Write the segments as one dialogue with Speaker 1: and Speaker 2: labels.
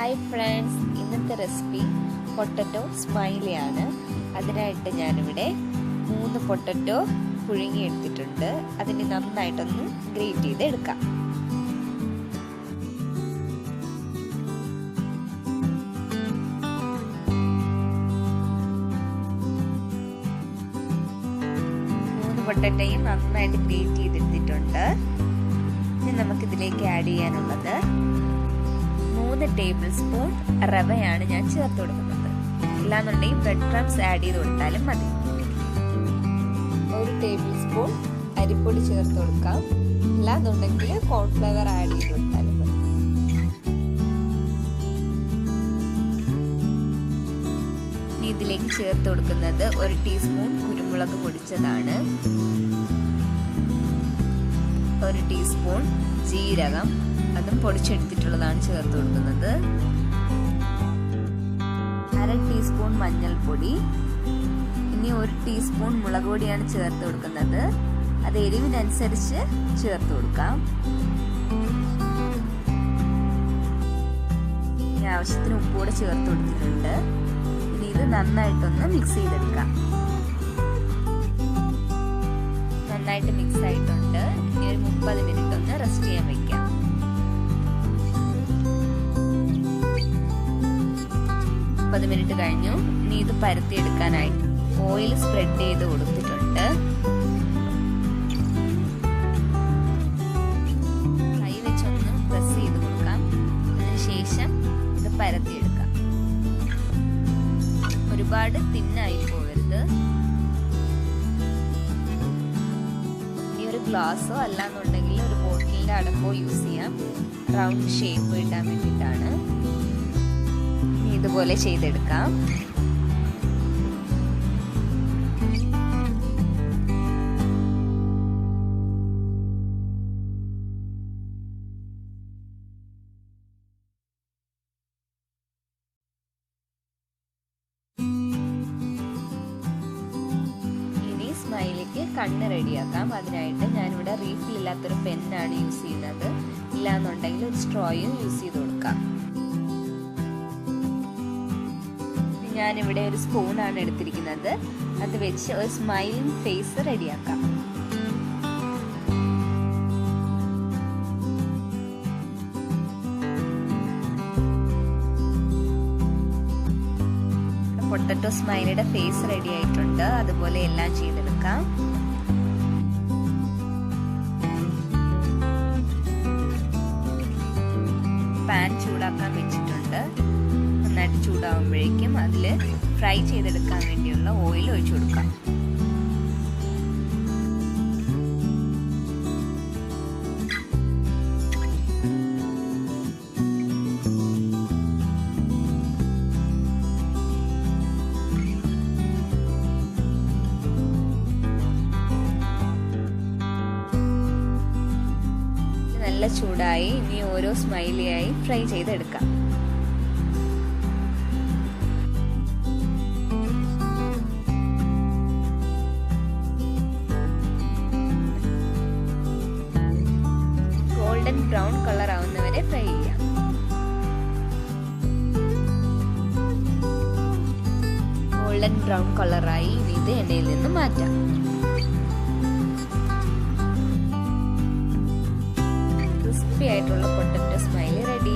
Speaker 1: Hi friends, ഇന്നത്തെ recipe potato smiley ആണ്. അതിനായിട്ട് ഞാനിവിടെ 3 പൊട്ടറ്റോ പുഴുങ്ങി എടുത്തിട്ടുണ്ട്. അതിന് നന്നായിട്ടൊന്ന് ഗ്രേറ്റ് ചെയ്തെടുക്കാം. പൊട്ടറ്റോയും നന്നായിട്ട് ഗ്രേറ്റ് ചെയ്തെടുത്തിട്ടുണ്ട്. ഇനി നമുക്കിതിലേക്ക് ആഡ് ചെയ്യാനുള്ളത് 3 ടേബിൾ സ്പൂൺ റവയാണ് ഞാൻ ചേർത്ത് കൊടുക്കുന്നത്. ഇല്ലാന്നുണ്ടെങ്കിൽ ബ്രെഡ് ക്രംസ് ആഡ് ചെയ്ത് കൊടുത്താലും മതി. 1 ടേബിൾ സ്പൂൺ അരിപ്പൊടി ചേർത്ത് കൊടുക്കാം. ഇല്ലാന്നുണ്ടെങ്കിൽ കോൺഫ്ലവർ ആഡ് ചെയ്ത് കൊടുത്താലും മതി. ഇനി ഇതിലേക്ക് ചേർത്ത് കൊടുക്കുന്നത് 1 ടീസ്പൂൺ കുരുമുളക് പൊടിച്ചതാണ്, 1 ടീസ്പൂൺ ജീരകം, അതും പൊടിച്ചെടുത്തിട്ടുള്ളതാണ് ചേർത്ത് കൊടുക്കുന്നത്, 1/2 ടീസ്പൂൺ മഞ്ഞൾപ്പൊടി, ഇനി 1 ടീസ്പൂൺ മുളക് പൊടിയാണ് ചേർത്ത് കൊടുക്കുന്നത്. അത് എരിവിനനുസരിച്ച് ചേർത്ത് കൊടുക്കാം. ഇനി ആവശ്യത്തിന് ഉപ്പ് കൂടെ ചേർത്ത് കൊടുത്തിട്ടുണ്ട്. ഇനി ഇത് നന്നായിട്ടൊന്ന് മിക്സ് ചെയ്തെടുക്കാം. നന്നായിട്ട് മിക്സ് ആയിട്ടുണ്ട്. ഇനി ഒരു 30 മിനിറ്റ് ഒന്ന് റെസ്റ്റ് ചെയ്യാൻ വെക്കാം. മിനിറ്റ് കഴിഞ്ഞു. ഇനി ഇത് പരത്തിയെടുക്കാനായിട്ട് ഓയിൽ സ്പ്രെഡ് ചെയ്ത് കൊടുത്തിട്ടുണ്ട്. കൈ വെച്ചൊന്ന് പ്രസ് ചെയ്ത് കൊടുക്കാം. അതിനുശേഷം ഇത് പരത്തിയെടുക്കാം. ഒരുപാട് തിന്നായി പോകരുത്. ഈ ഒരു ഗ്ലാസ്സോ അല്ലാന്നുണ്ടെങ്കിൽ ഒരു ബോട്ടിലിന്റെ അടപ്പോ യൂസ് ചെയ്യാം. റൗണ്ട് ഷേപ്പ് ഇടാൻ വേണ്ടിയിട്ടാണ്. ഇതുപോലെ ചെയ്തെടുക്കാം. ഇനി സ്മൈലിക്ക് കണ്ണ് റെഡിയാക്കാം. അതിനായിട്ട് ഞാനിവിടെ റീഫിൽ ഇല്ലാത്തൊരു പെന്നാണ് യൂസ് ചെയ്യുന്നത്. ഇല്ലാന്നുണ്ടെങ്കിൽ ഒരു സ്ട്രോയും യൂസ് ചെയ്ത് കൊടുക്കാം. ഞാനിവിടെ ഒരു സ്പൂണാണ് എടുത്തിരിക്കുന്നത്. അത് വെച്ച് ഒരു സ്മൈലിംഗ് ഫേസ് റെഡിയാക്കാം. പൊട്ടറ്റോ സ്മൈലിയുടെ ഫേസ് റെഡി ആയിട്ടുണ്ട്. അതുപോലെ എല്ലാം ചെയ്തെടുക്കാം. പാൻ ചൂടാക്കാൻ വെച്ചിട്ടുണ്ട്. നന്നായിട്ട് ചൂടാവുമ്പോഴേക്കും അതിൽ ഫ്രൈ ചെയ്തെടുക്കാൻ വേണ്ടിയുള്ള ഓയിൽ ഒഴിച്ചു കൊടുക്കാം. നല്ല ചൂടായി. ഇനി ഓരോ സ്മൈലിയായി ഫ്രൈ ചെയ്തെടുക്കാം. ഗോൾഡൻ ബ്രൗൺ കളർ ആവുന്നവരെ ഫ്രൈ ചെയ്യാം. ഗോൾഡൻ ബ്രൗൺ കളറായി. ഇനി ഇത് എണ്ണയിൽ നിന്ന് മാറ്റാം. ക്രിസ്പി ആയിട്ടുള്ള potato smiley ready.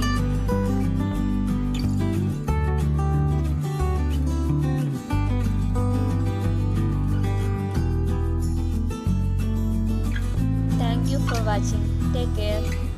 Speaker 1: Thank you for watching. Take care.